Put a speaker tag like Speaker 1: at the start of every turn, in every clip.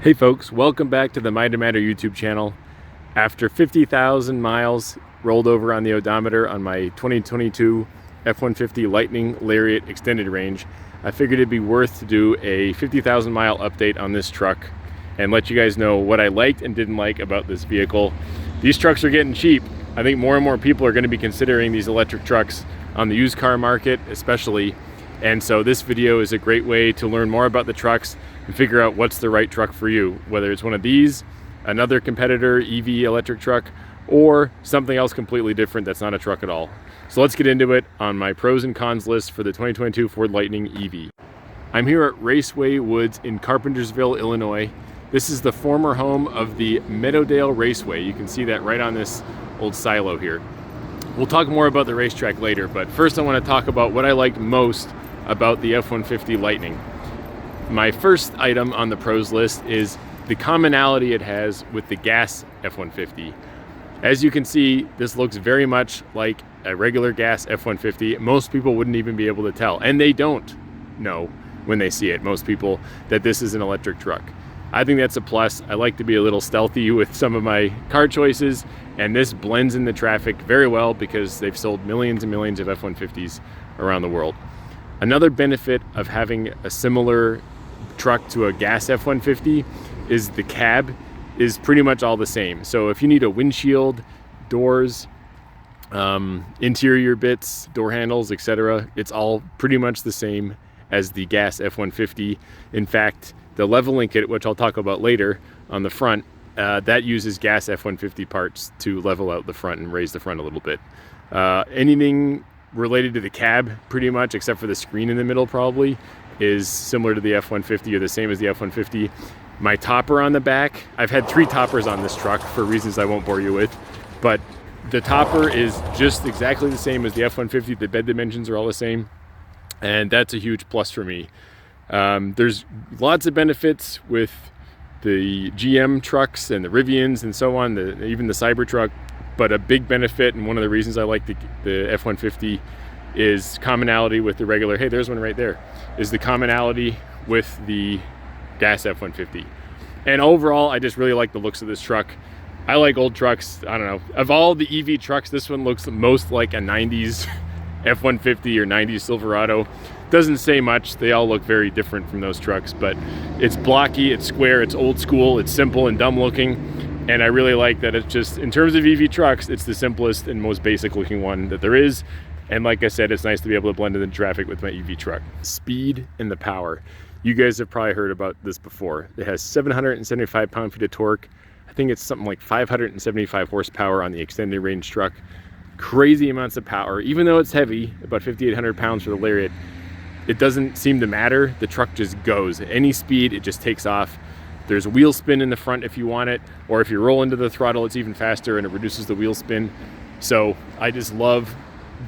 Speaker 1: Hey folks, welcome back to the Mind to Matter YouTube channel. After 50,000 miles rolled over on the odometer on my 2022 F-150 Lightning Lariat extended range, I figured it'd be worth to do a 50,000 mile update on this truck and let you guys know what I liked and didn't like about this vehicle. These trucks are getting cheap. I think more and more people are going to be considering these electric trucks on the used car market especially. And so this video is a great way to learn more about the trucks and figure out what's the right truck for you, whether it's one of these, another competitor EV electric truck, or something else completely different that's not a truck at all. So let's get into it on my pros and cons list for the 2022 Ford Lightning EV. I'm here at Raceway Woods in Carpentersville, Illinois. This is the former home of the Meadowdale Raceway. You can see that right on this old silo here. We'll talk more about the racetrack later, but first I want to talk about what I liked most about the F-150 Lightning. My first item on the pros list is the commonality it has with the gas F-150. As you can see, this looks very much like a regular gas F-150. Most people wouldn't even be able to tell, and they don't know when they see it, most people, that this is an electric truck. I think that's a plus. I like to be a little stealthy with some of my car choices, and this blends in the traffic very well because they've sold millions and millions of F-150s around the world. Another benefit of having a similar truck to a gas F-150 is the cab is pretty much all the same. So if you need a windshield, doors, interior bits, door handles, etc., it's all pretty much the same as the gas F-150. In fact, the leveling kit, which I'll talk about later on the front, that uses gas F-150 parts to level out the front and raise the front a little bit. Anything related to the cab, pretty much, except for the screen in the middle probably, is similar to the F-150 or the same as the F-150. My topper on the back, I've had 3 toppers on this truck for reasons I won't bore you with, but the topper is just exactly the same as the F-150. The bed dimensions are all the same, and that's a huge plus for me. There's lots of benefits with the GM trucks and the Rivians and so on, even the Cybertruck, but a big benefit, and one of the reasons I like the F-150 is commonality with the regular, hey, there's one right there, is the commonality with the gas F-150. And overall, I just really like the looks of this truck. I like old trucks. I don't know, of all the EV trucks, this one looks most like a 90s F-150 or 90s Silverado. Doesn't say much. They all look very different from those trucks, but it's blocky, it's square, it's old school, it's simple and dumb looking. And I really like that it's just, in terms of EV trucks, it's the simplest and most basic looking one that there is. And like I said, it's nice to be able to blend in the traffic with my EV truck. Speed and the power. You guys have probably heard about this before. It has 775 pound-feet of torque. I think it's something like 575 horsepower on the extended range truck. Crazy amounts of power. Even though it's heavy, about 5,800 pounds for the Lariat, it doesn't seem to matter. The truck just goes. At any speed, it just takes off. There's wheel spin in the front if you want it, or if you roll into the throttle, it's even faster and it reduces the wheel spin. So I just love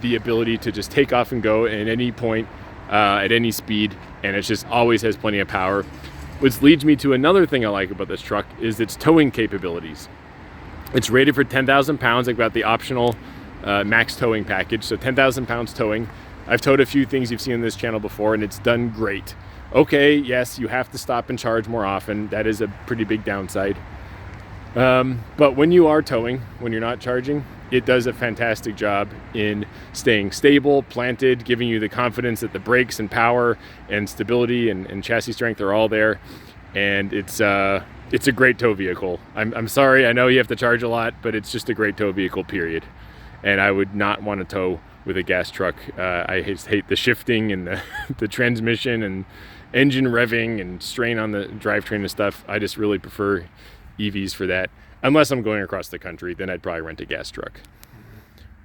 Speaker 1: the ability to just take off and go at any point, at any speed, and it just always has plenty of power. Which leads me to another thing I like about this truck is its towing capabilities. It's rated for 10,000 pounds. I've got the optional max towing package, so 10,000 pounds towing. I've towed a few things you've seen on this channel before, and it's done great. Okay, yes, you have to stop and charge more often. That is a pretty big downside. But when you are towing, when you're not charging, it does a fantastic job in staying stable, planted, giving you the confidence that the brakes and power and stability and chassis strength are all there. And it's a great tow vehicle. I'm sorry, I know you have to charge a lot, but it's just a great tow vehicle, period. And I would not want to tow with a gas truck. I just hate the shifting and the transmission and engine revving and strain on the drivetrain and stuff. I just really prefer EVs for that. Unless I'm going across the country, then I'd probably rent a gas truck.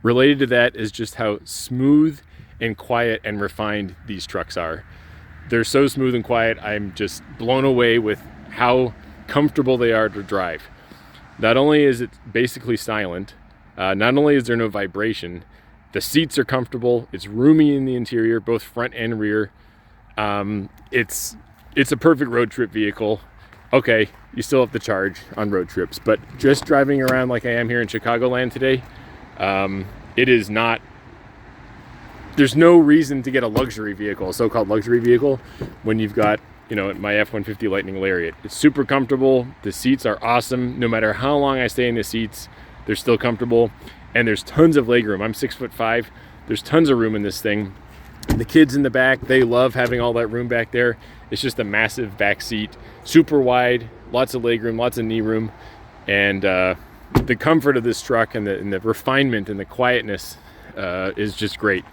Speaker 1: Related to that is just how smooth and quiet and refined these trucks are. They're so smooth and quiet, I'm just blown away with how comfortable they are to drive. Not only is it basically silent, not only is there no vibration, the seats are comfortable, it's roomy in the interior, both front and rear. It's a perfect road trip vehicle. Okay, you still have to charge on road trips, but just driving around like I am here in Chicagoland today, it is not, there's no reason to get a luxury vehicle, a so-called luxury vehicle, when you've got you know, my F-150 Lightning Lariat. It's super comfortable. The seats are awesome. No matter how long I stay in the seats, they're still comfortable. And there's tons of leg room. I'm 6'5". There's tons of room in this thing. The kids in the back, they love having all that room back there. It's just a massive back seat, super wide, lots of leg room, lots of knee room. And the comfort of this truck and the refinement and the quietness is just great.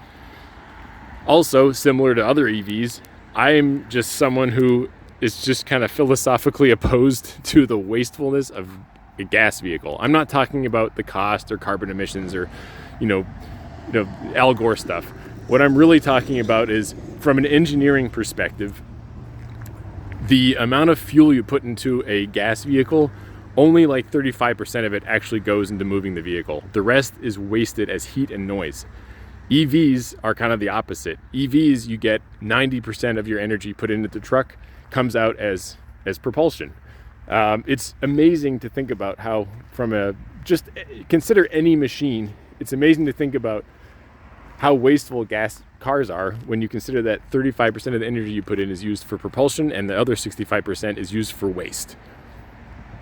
Speaker 1: Also, similar to other EVs, I'm just someone who is just kind of philosophically opposed to the wastefulness of a gas vehicle. I'm not talking about the cost or carbon emissions or, you know, Al Gore stuff. What I'm really talking about is, from an engineering perspective, the amount of fuel you put into a gas vehicle, only like 35% of it actually goes into moving the vehicle. The rest is wasted as heat and noise. EVs are kind of the opposite. EVs, you get 90% of your energy put into the truck comes out as propulsion. It's amazing to think about how, just consider any machine. It's amazing to think about how wasteful gas cars are when you consider that 35% of the energy you put in is used for propulsion and the other 65% is used for waste.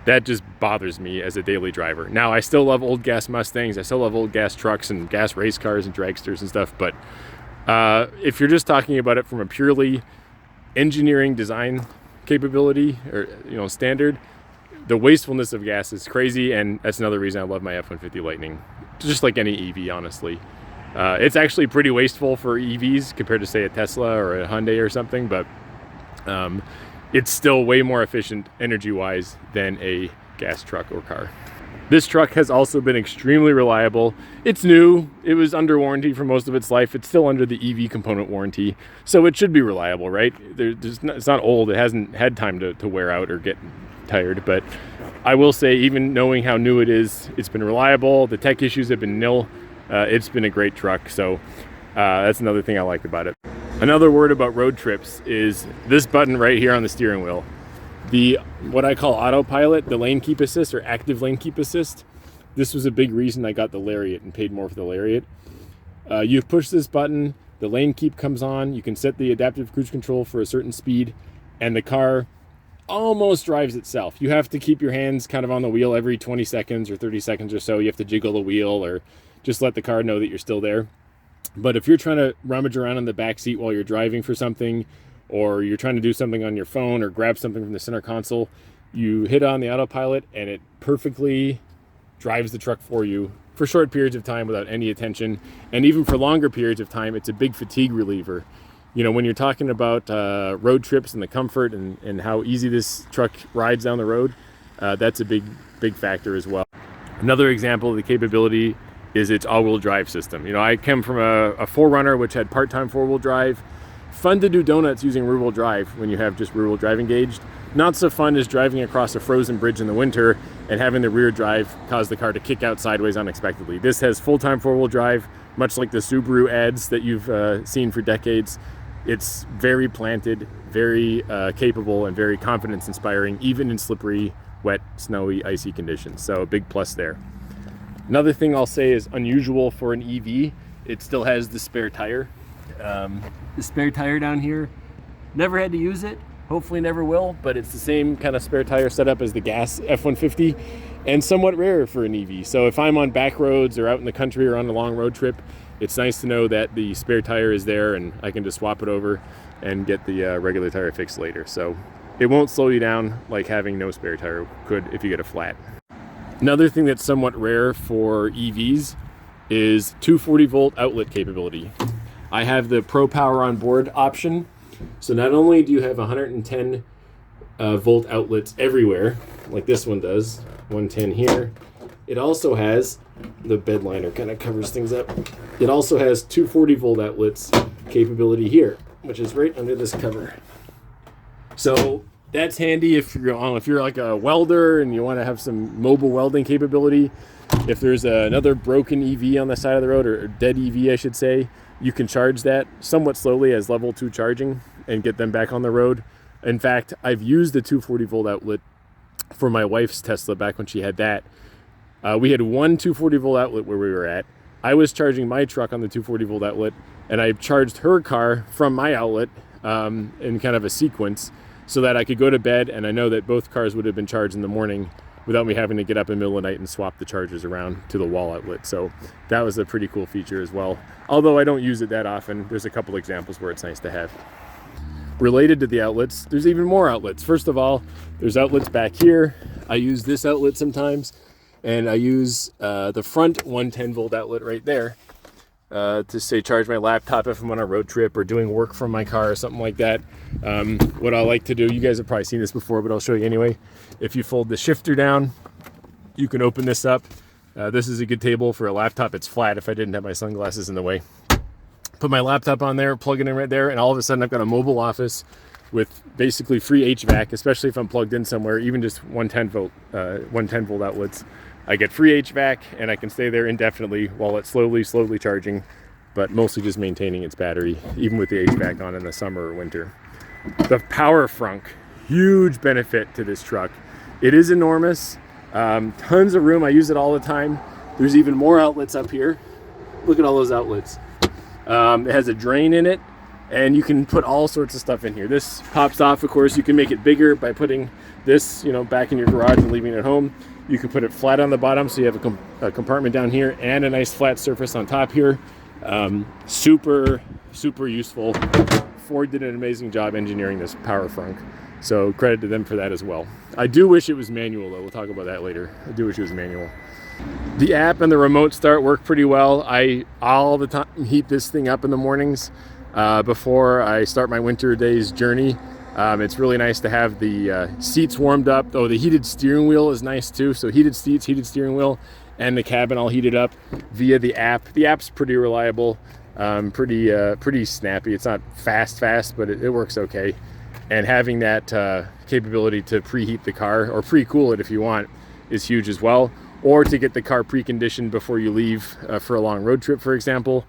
Speaker 1: That just bothers me as a daily driver. Now, I still love old gas Mustangs. I still love old gas trucks and gas race cars and dragsters and stuff. But if you're just talking about it from a purely engineering design capability or standard, the wastefulness of gas is crazy. And that's another reason I love my F-150 Lightning. Just like any EV, honestly. It's actually pretty wasteful for EVs compared to, say, a Tesla or a Hyundai or something, but it's still way more efficient energy-wise than a gas truck or car. This truck has also been extremely reliable. It's new. It was under warranty for most of its life. It's still under the EV component warranty, so it should be reliable, right? It's not old. It hasn't had time to wear out or get tired, but I will say, even knowing how new it is, it's been reliable. The tech issues have been nil. It's been a great truck, so that's another thing I like about it. Another word about road trips is this button right here on the steering wheel. What I call autopilot, the lane keep assist or active lane keep assist. This was a big reason I got the Lariat and paid more for the Lariat. You push this button, the lane keep comes on, you can set the adaptive cruise control for a certain speed, and the car almost drives itself. You have to keep your hands kind of on the wheel every 20 seconds or 30 seconds or so. You have to jiggle the wheel or just let the car know that you're still there. But if you're trying to rummage around in the back seat while you're driving for something, or you're trying to do something on your phone or grab something from the center console, you hit on the autopilot and it perfectly drives the truck for you for short periods of time without any attention. And even for longer periods of time, it's a big fatigue reliever. When you're talking about road trips and the comfort and how easy this truck rides down the road, that's a big factor as well. Another example of the capability is its all-wheel drive system. I come from a 4Runner which had part-time four-wheel drive. Fun to do donuts using rear-wheel drive when you have just rear-wheel drive engaged. Not so fun as driving across a frozen bridge in the winter and having the rear drive cause the car to kick out sideways unexpectedly. This has full-time four-wheel drive, much like the Subaru ads that you've seen for decades. It's very planted, very capable, and very confidence-inspiring, even in slippery, wet, snowy, icy conditions. So a big plus there. Another thing I'll say is unusual for an EV, it still has the spare tire. The spare tire down here, never had to use it, hopefully never will, but it's the same kind of spare tire setup as the gas F-150 and somewhat rare for an EV. So if I'm on back roads or out in the country or on a long road trip, it's nice to know that the spare tire is there and I can just swap it over and get the regular tire fixed later. So it won't slow you down like having no spare tire could if you get a flat. Another thing that's somewhat rare for EVs is 240 volt outlet capability. I have the Pro Power on Board option. So not only do you have 110 volt outlets everywhere, like this one does, 110 here, it also has, the bed liner kind of covers things up, it also has 240 volt outlets capability here, which is right under this cover. So that's handy if you're like a welder and you want to have some mobile welding capability. If there's another broken EV on the side of the road, or dead EV I should say, you can charge that somewhat slowly as level 2 charging and get them back on the road. In fact, I've used the 240 volt outlet for my wife's Tesla back when she had that. We had one 240 volt outlet where we were at. I was charging my truck on the 240 volt outlet, and I charged her car from my outlet in kind of a sequence. so that I could go to bed and I know that both cars would have been charged in the morning without me having to get up in the middle of the night and swap the chargers around to the wall outlet. So that was a pretty cool feature as well. Although I don't use it that often, there's a couple examples where it's nice to have. Related to the outlets, there's even more outlets. First of all, there's outlets back here. I use this outlet sometimes, and I use the front 110 volt outlet right there to say charge my laptop if I'm on a road trip or doing work from my car or something like that. What I like to do, you guys have probably seen this before, but I'll show you anyway. If you fold the shifter down, you can open this up. This is a good table for a laptop. It's flat if I didn't have my sunglasses in the way. Put my laptop on there, plug it in right there, and all of a sudden I've got a mobile office with basically free HVAC, especially if I'm plugged in somewhere, even just 110 volt outlets. I get free HVAC and I can stay there indefinitely while it's slowly charging, but mostly just maintaining its battery, even with the HVAC on in the summer or winter. The power Frunk, huge benefit to this truck. It is enormous, tons of room. I use it all the time. There's even more outlets up here. Look at all those outlets. It has a drain in it, and you can put all sorts of stuff in here. This pops off, of course. You can make it bigger by putting this, back in your garage and leaving it at home. You can put it flat on the bottom, so you have a compartment down here and a nice flat surface on top here. Super useful. Ford did an amazing job engineering this power Frunk, so credit to them for that as well. I do wish it was manual, though. We'll talk about that later. I do wish it was manual. The app and the remote start work pretty well. I all the time heat this thing up in the mornings before I start my winter days journey. It's really nice to have the seats warmed up. Oh, the heated steering wheel is nice too. So heated seats, heated steering wheel, and the cabin all heated up via the app. The app's pretty reliable, pretty snappy. It's not fast, but it works okay. And having that capability to preheat the car or pre-cool it if you want is huge as well. Or to get the car preconditioned before you leave for a long road trip, for example,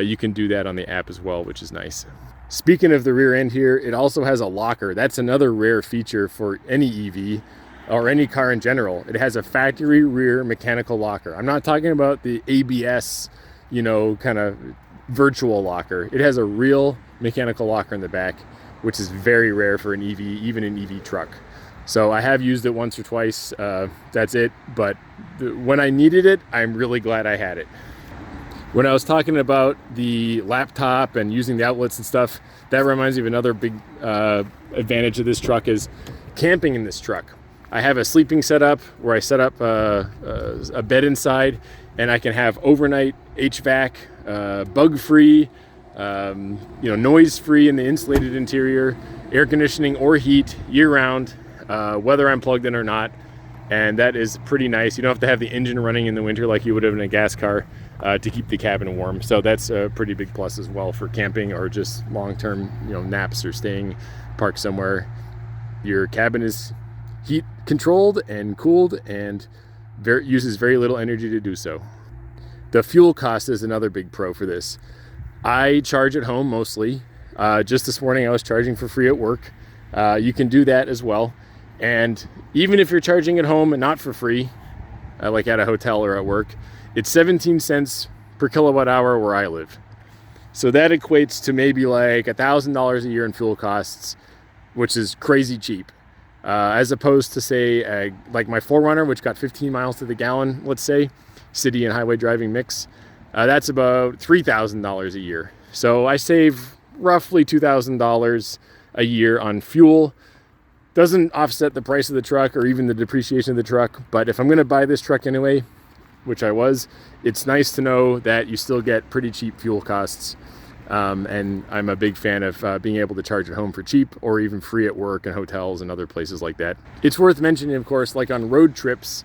Speaker 1: you can do that on the app as well, which is nice. Speaking of the rear end here, it also has a locker. That's another rare feature for any EV or any car in general. It has a factory rear mechanical locker. I'm not talking about the ABS, kind of virtual locker. It has a real mechanical locker in the back, which is very rare for an EV, even an EV truck. So I have used it once or twice, that's it. But when I needed it, I'm really glad I had it. When I was talking about the laptop and using the outlets and stuff, that reminds me of another big advantage of this truck is camping in this truck. I have a sleeping setup where I set up a bed inside, and I can have overnight HVAC, bug-free, noise-free in the insulated interior, air conditioning or heat year-round, whether I'm plugged in or not, and that is pretty nice. You don't have to have the engine running in the winter like you would have in a gas car to keep the cabin warm. So that's a pretty big plus as well for camping or just long-term, naps or staying parked somewhere. Your cabin is heat controlled and cooled and uses very little energy to do so. The fuel cost is another big pro for this. I charge at home mostly. Just this morning I was charging for free at work. You can do that as well. And even if you're charging at home and not for free, like at a hotel or at work, it's 17 cents per kilowatt hour where I live. So that equates to maybe like $1,000 a year in fuel costs, which is crazy cheap. As opposed to say, like my 4Runner, which got 15 miles to the gallon, let's say, city and highway driving mix, that's about $3,000 a year. So I save roughly $2,000 a year on fuel. Doesn't offset the price of the truck or even the depreciation of the truck, but if I'm going to buy this truck anyway, which I was, it's nice to know that you still get pretty cheap fuel costs. And I'm a big fan of being able to charge at home for cheap or even free at work and hotels and other places like that. It's worth mentioning, of course, like on road trips,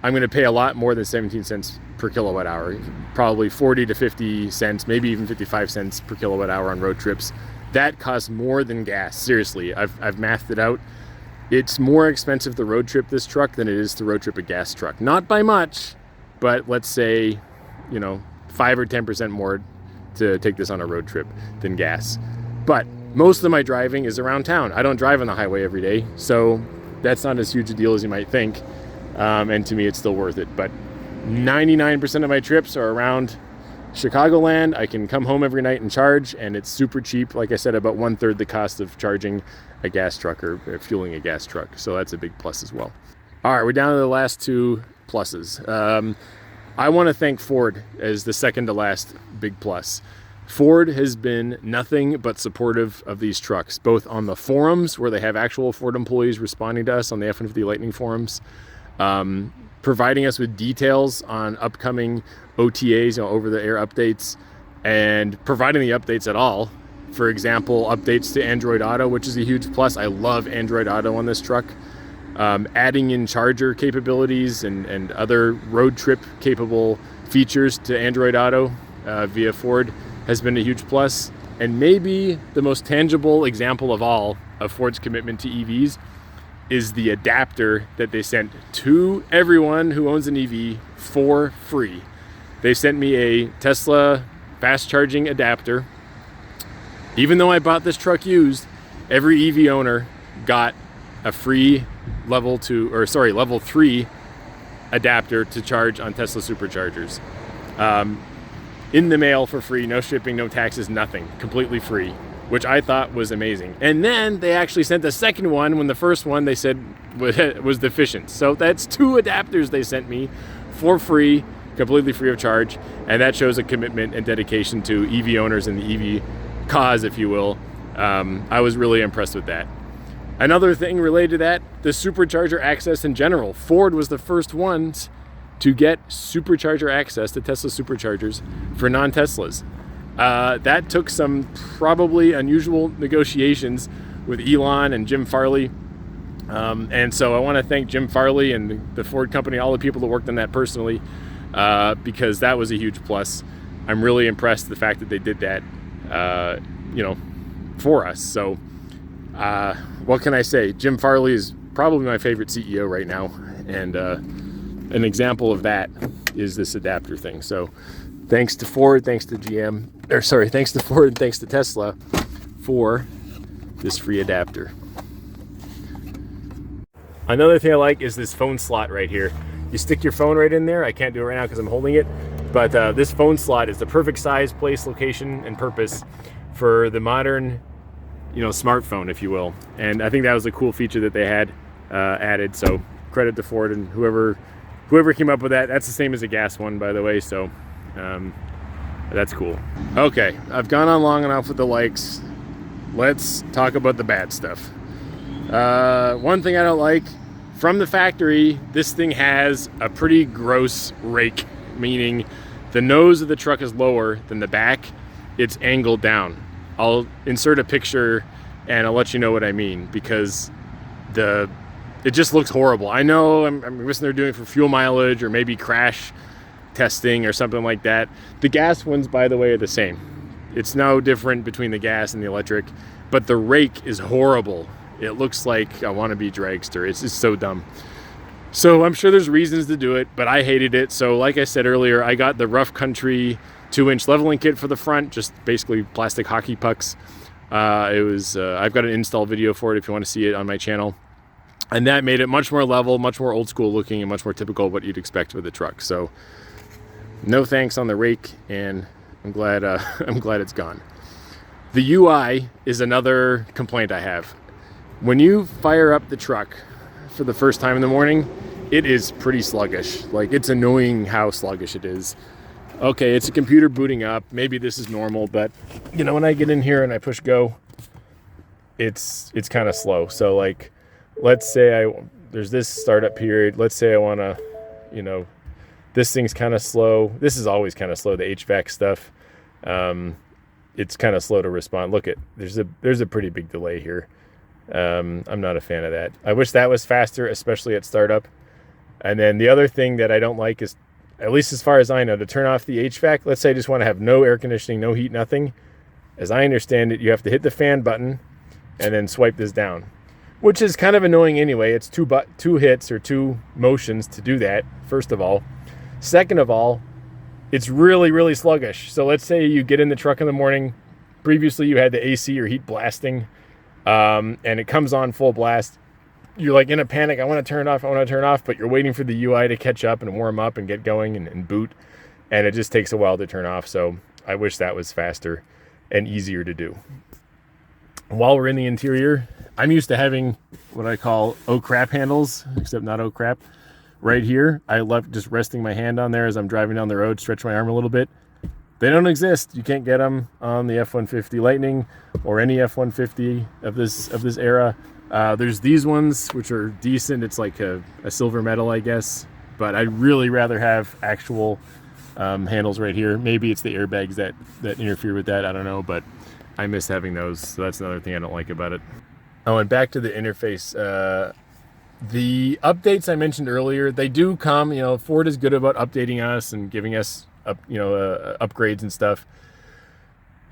Speaker 1: I'm going to pay a lot more than 17 cents per kilowatt hour, probably 40 to 50 cents, maybe even 55 cents per kilowatt hour on road trips. That costs more than gas. Seriously, I've mathed it out. It's more expensive to road trip this truck than it is to road trip a gas truck. Not by much, but let's say, 5 or 10% more to take this on a road trip than gas. But most of my driving is around town. I don't drive on the highway every day, so that's not as huge a deal as you might think. And to me, it's still worth it. But 99% of my trips are around Chicagoland, I can come home every night and charge, and it's super cheap. Like I said, about 1/3 the cost of charging a gas truck or fueling a gas truck. So that's a big plus as well. All right, we're down to the last two pluses. I want to thank Ford as the second to last big plus. Ford has been nothing but supportive of these trucks, both on the forums where they have actual Ford employees responding to us on the F-150 Lightning forums, providing us with details on upcoming OTAs, over-the-air updates, and providing the updates at all. For example, updates to Android Auto, which is a huge plus. I love Android Auto on this truck. Adding in charger capabilities and other road trip capable features to Android Auto via Ford has been a huge plus. And maybe the most tangible example of all of Ford's commitment to EVs is the adapter that they sent to everyone who owns an EV for free. They sent me a Tesla fast charging adapter. Even though I bought this truck used, every EV owner got a free level 3 adapter to charge on Tesla Superchargers. In the mail for free, no shipping, no taxes, nothing, completely free, which I thought was amazing. And then they actually sent the second one when the first one they said was deficient. So that's 2 adapters they sent me for free, completely free of charge. And that shows a commitment and dedication to EV owners and the EV cause, if you will. I was really impressed with that. Another thing related to that, the Supercharger access in general. Ford was the first ones to get Supercharger access to Tesla Superchargers for non-Teslas. That took some probably unusual negotiations with Elon and Jim Farley. And so I want to thank Jim Farley and the Ford company, all the people that worked on that personally, because that was a huge plus. I'm really impressed the fact that they did that, for us. So what can I say? Jim Farley is probably my favorite CEO right now. And an example of that is this adapter thing. So thanks to Ford, thanks to Ford and thanks to Tesla for this free adapter. Another thing I like is this phone slot right here. You stick your phone right in there. I can't do it right now because I'm holding it, but this phone slot is the perfect size, place, location, and purpose for the modern, smartphone, if you will. And I think that was a cool feature that they had added. So credit to Ford and whoever came up with that. That's the same as a gas one, by the way. So that's cool. Okay, I've gone on long enough with the likes. Let's talk about the bad stuff. One thing I don't like, from the factory, this thing has a pretty gross rake, meaning the nose of the truck is lower than the back. It's angled down. I'll insert a picture and I'll let you know what I mean, because it just looks horrible. I know I'm guessing they're doing it for fuel mileage or maybe crash testing or something like that. The gas ones, by the way, are the same. It's no different between the gas and the electric, but the rake is horrible. It looks like a wannabe dragster. It's just so dumb. So I'm sure there's reasons to do it, but I hated it. So like I said earlier, I got the Rough Country 2-inch leveling kit for the front, just basically plastic hockey pucks. I've got an install video for it if you want to see it on my channel. And that made it much more level, much more old school looking, and much more typical of what you'd expect with a truck. So no thanks on the rake, and I'm glad it's gone. The UI is another complaint I have. When you fire up the truck for the first time in the morning, it is pretty sluggish. Like, it's annoying how sluggish it is. Okay, it's a computer booting up. Maybe this is normal, but when I get in here and I push go, it's kind of slow. So like, let's say there's this startup period. Let's say I want to, this thing's kind of slow. This is always kind of slow, the HVAC stuff. It's kind of slow to respond. Look there's a pretty big delay here. I'm not a fan of that. I wish that was faster, especially at startup. And then the other thing that I don't like is, at least as far as I know, to turn off the HVAC. Let's say I just want to have no air conditioning, no heat, nothing. As I understand it, you have to hit the fan button and then swipe this down, which is kind of annoying anyway. It's two hits or 2 motions to do that, first of all. Second of all, it's really, really sluggish. So let's say you get in the truck in the morning. Previously, you had the AC or heat blasting, and it comes on full blast. You're like in a panic. I want to turn it off, but you're waiting for the UI to catch up and warm up and get going and boot. and it just takes a while to turn off. So I wish that was faster and easier to do. While we're in the interior, I'm used to having what I call oh crap handles, except not oh crap. Right here, I love just resting my hand on there as I'm driving down the road, stretch my arm a little bit. They don't exist. You can't get them on the F-150 Lightning or any F-150 of this era. There's these ones, which are decent. It's like a silver metal, I guess. But I'd really rather have actual handles right here. Maybe it's the airbags that interfere with that. I don't know, but I miss having those. So that's another thing I don't like about it. Oh, and back to the interface. The updates I mentioned earlier, they do come. You know, Ford is good about updating us and giving us upgrades and stuff.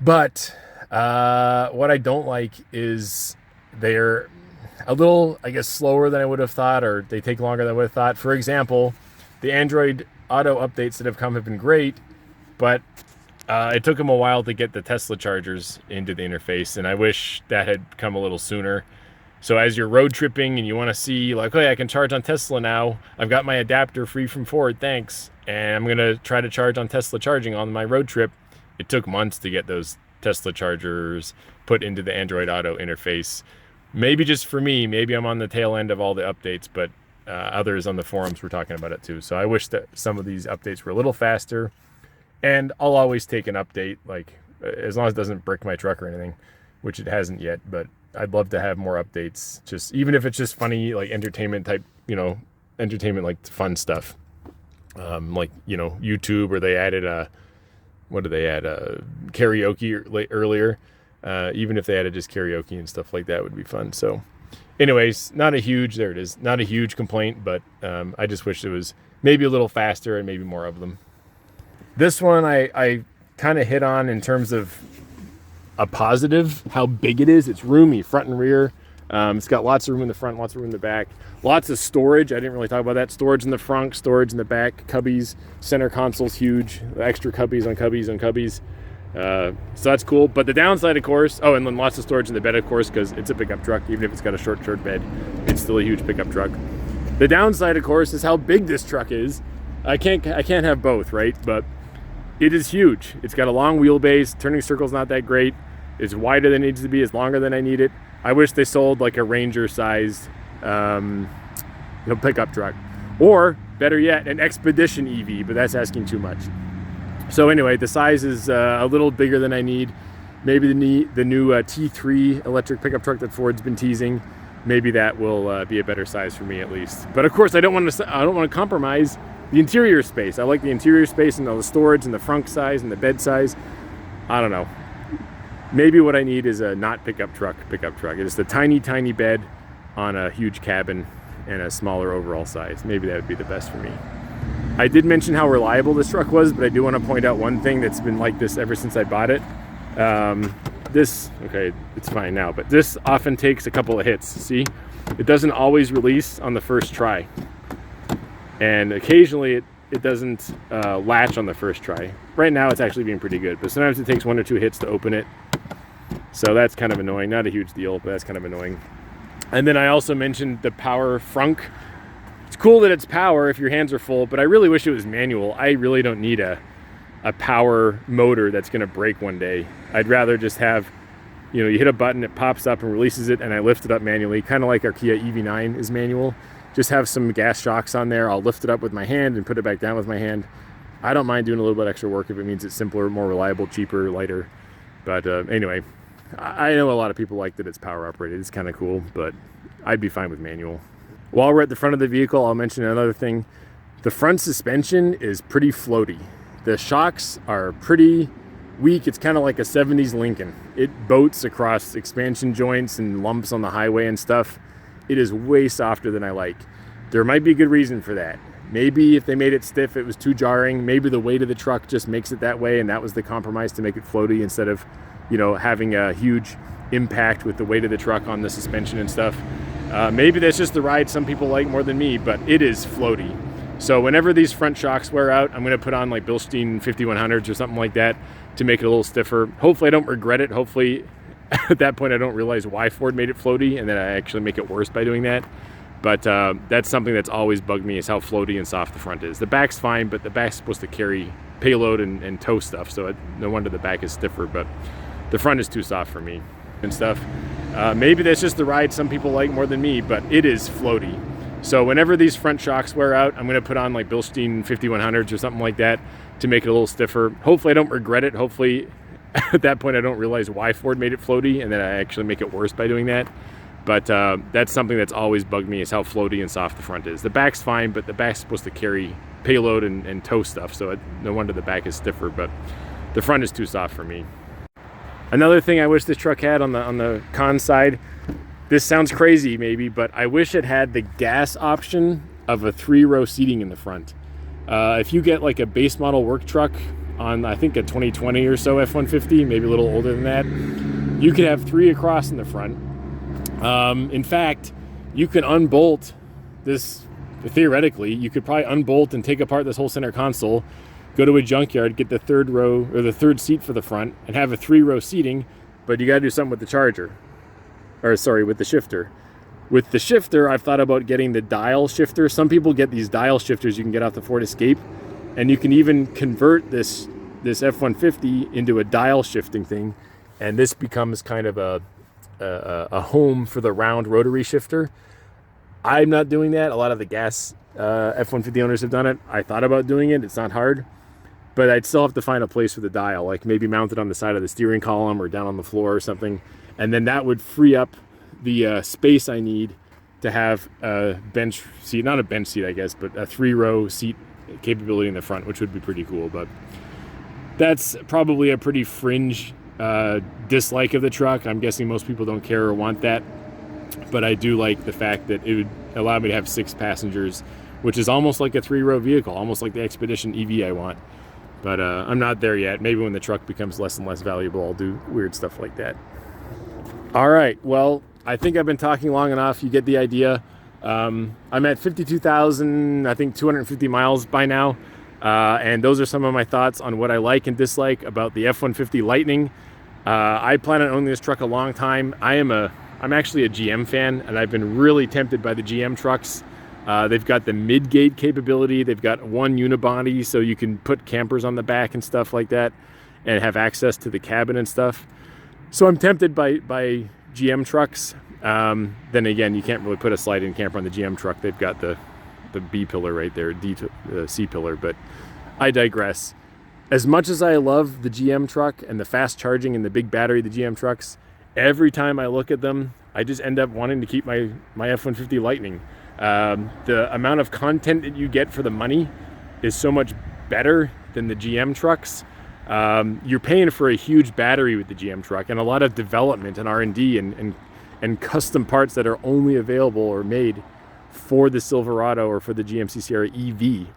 Speaker 1: But what I don't like is they're a little, I guess, slower than I would have thought, or they take longer than I would have thought. For example, the Android Auto updates that have come have been great, but it took them a while to get the Tesla chargers into the interface, and I wish that had come a little sooner. So as you're road tripping and you want to see, like, hey, I can charge on Tesla now. I've got my adapter free from Ford, thanks. And I'm going to try to charge on Tesla charging on my road trip. It took months to get those Tesla chargers put into the Android Auto interface. Maybe just for me, maybe I'm on the tail end of all the updates, but others on the forums were talking about it too. So I wish that some of these updates were a little faster. And I'll always take an update, like as long as it doesn't brick my truck or anything, which it hasn't yet. But I'd love to have more updates, just even if it's just funny, like entertainment type, entertainment, like fun stuff. Like, YouTube, or they added karaoke earlier. Even if they added just karaoke and stuff like that would be fun. So anyways, not a huge complaint, but I just wish it was maybe a little faster and maybe more of them. This one I kind of hit on in terms of a positive, how big it is. It's roomy, front and rear. It's got lots of room in the front, lots of room in the back. Lots of storage. I didn't really talk about that. Storage in the front, storage in the back, cubbies. Center console's huge. Extra cubbies on cubbies on cubbies. So that's cool. But the downside, of course, and then lots of storage in the bed, of course, because it's a pickup truck. Even if it's got a short bed, it's still a huge pickup truck. The downside, of course, is how big this truck is. I can't have both, right? But it is huge. It's got a long wheelbase. Turning circle's not that great. It's wider than it needs to be. It's longer than I need it. I wish they sold like a Ranger-sized pickup truck. Or, better yet, an Expedition EV, but that's asking too much. So anyway, the size is a little bigger than I need. Maybe the new T3 electric pickup truck that Ford's been teasing, maybe that will be a better size for me at least. But of course, I don't want to compromise the interior space. I like the interior space and all the storage and the frunk size and the bed size. I don't know. Maybe what I need is a not pickup truck. It's a tiny, tiny bed on a huge cabin and a smaller overall size. Maybe that would be the best for me. I did mention how reliable this truck was, but I do want to point out one thing that's been like this ever since I bought it. It's fine now, but this often takes a couple of hits. See, it doesn't always release on the first try. And occasionally it doesn't latch on the first try. Right now it's actually being pretty good, but sometimes it takes 1 or 2 hits to open it. So that's kind of annoying. Not a huge deal, but that's kind of annoying. And then I also mentioned the power Frunk. It's cool that it's power if your hands are full, but I really wish it was manual. I really don't need a power motor that's going to break one day. I'd rather just have, you hit a button, it pops up and releases it, and I lift it up manually, kind of like our Kia EV9 is manual. Just have some gas shocks on there. I'll lift it up with my hand and put it back down with my hand. I don't mind doing a little bit extra work if it means it's simpler, more reliable, cheaper, lighter. But anyway, I know a lot of people like that it's power operated. It's kind of cool, but I'd be fine with manual. While we're at the front of the vehicle, I'll mention another thing. The front suspension is pretty floaty. The shocks are pretty weak. It's kind of like a 70s Lincoln. It boats across expansion joints and lumps on the highway and stuff. It is way softer than I like. There might be a good reason for that. Maybe if they made it stiff, it was too jarring. Maybe the weight of the truck just makes it that way, and that was the compromise to make it floaty instead of, having a huge impact with the weight of the truck on the suspension and stuff. Maybe that's just the ride some people like more than me, but it is floaty. So whenever these front shocks wear out, I'm going to put on like Bilstein 5100s or something like that to make it a little stiffer. Hopefully I don't regret it. Hopefully at that point I don't realize why Ford made it floaty and then I actually make it worse by doing that. But that's something that's always bugged me, is how floaty and soft the front is. The back's fine, but the back's supposed to carry payload and tow stuff, so no wonder the back is stiffer, but the front is too soft for me and stuff. Maybe that's just the ride some people like more than me, but it is floaty. So whenever these front shocks wear out, I'm going to put on like Bilstein 5100s or something like that to make it a little stiffer. Hopefully I don't regret it. Hopefully at that point I don't realize why Ford made it floaty and then I actually make it worse by doing that. But that's something that's always bugged me, is how floaty and soft the front is. The back's fine, but the back's supposed to carry payload and tow stuff, so no wonder the back is stiffer, but the front is too soft for me. Another thing I wish this truck had on the con side, this sounds crazy maybe, but I wish it had the gas option of a 3-row seating in the front. If you get like a base model work truck on, I think, a 2020 or so F-150, maybe a little older than that, you could have 3 across in the front. In fact, you can unbolt this, theoretically, you could probably unbolt and take apart this whole center console, go to a junkyard, get the 3rd row or the 3rd seat for the front, and have a 3-row seating, but you got to do something with the charger. Or sorry, with the shifter. With the shifter, I've thought about getting the dial shifter. Some people get these dial shifters you can get off the Ford Escape, and you can even convert this F-150 into a dial shifting thing, and this becomes kind of a home for the round rotary shifter. I'm not doing that. A lot of the gas F-150 owners have done it. I thought about doing it. It's not hard, but I'd still have to find a place for the dial, like maybe mount it on the side of the steering column or down on the floor or something. And then that would free up the space I need to have a bench seat, not a bench seat, I guess, but a 3-row seat capability in the front, which would be pretty cool. But that's probably a pretty fringe dislike of the truck. I'm guessing most people don't care or want that, but I do like the fact that it would allow me to have 6 passengers, which is almost like a 3-row vehicle, almost like the Expedition EV I want. But I'm not there yet. Maybe when the truck becomes less and less valuable, I'll do weird stuff like that. All right, well, I think I've been talking long enough. You get the idea. I'm at 52,000, I think 250 miles by now. And those are some of my thoughts on what I like and dislike about the F-150 Lightning. I plan on owning this truck a long time. I'm actually a GM fan, and I've been really tempted by the GM trucks. They've got the mid-gate capability. They've got one unibody, so you can put campers on the back and stuff like that and have access to the cabin and stuff. So I'm tempted by GM trucks. Then again, you can't really put a slide-in camper on the GM truck. They've got the B pillar right there, C pillar, but I digress. As much as I love the GM truck and the fast charging and the big battery of the GM trucks, every time I look at them, I just end up wanting to keep my F-150 Lightning. The amount of content that you get for the money is so much better than the GM trucks. You're paying for a huge battery with the GM truck and a lot of development and R&D and custom parts that are only available or made for the Silverado or for the GMC Sierra EV.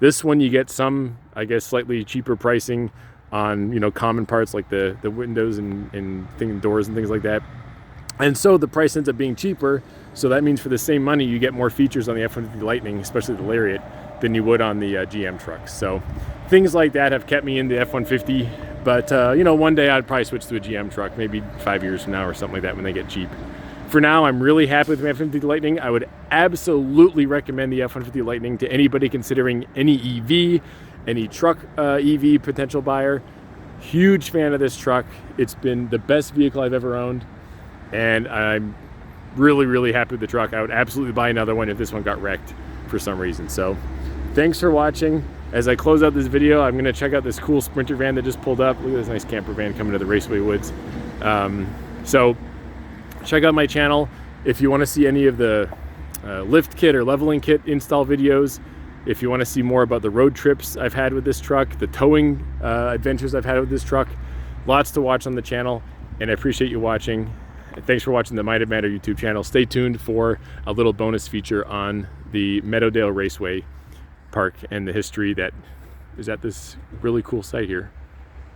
Speaker 1: This one you get some, I guess, slightly cheaper pricing on, you know, common parts like the windows and doors and things like that. And so the price ends up being cheaper. So that means for the same money, you get more features on the F-150 Lightning, especially the Lariat, than you would on the GM trucks. So things like that have kept me in the F-150. But, you know, one day I'd probably switch to a GM truck, maybe 5 years from now or something like that when they get cheap. For now, I'm really happy with the F-150 Lightning. I would absolutely recommend the F-150 Lightning to anybody considering any EV, any truck EV potential buyer. Huge fan of this truck. It's been the best vehicle I've ever owned. And I'm really, really happy with the truck. I would absolutely buy another one if this one got wrecked for some reason. So thanks for watching. As I close out this video, I'm gonna check out this cool Sprinter van that just pulled up. Look at this nice camper van coming to the Raceway Woods. So check out my channel if you wanna see any of the lift kit or leveling kit install videos. If you wanna see more about the road trips I've had with this truck, the towing adventures I've had with this truck, lots to watch on the channel, and I appreciate you watching. Thanks for watching the Might Have Matter YouTube channel. Stay tuned for a little bonus feature on the Meadowdale Raceway Park and the history that is at this really cool site here.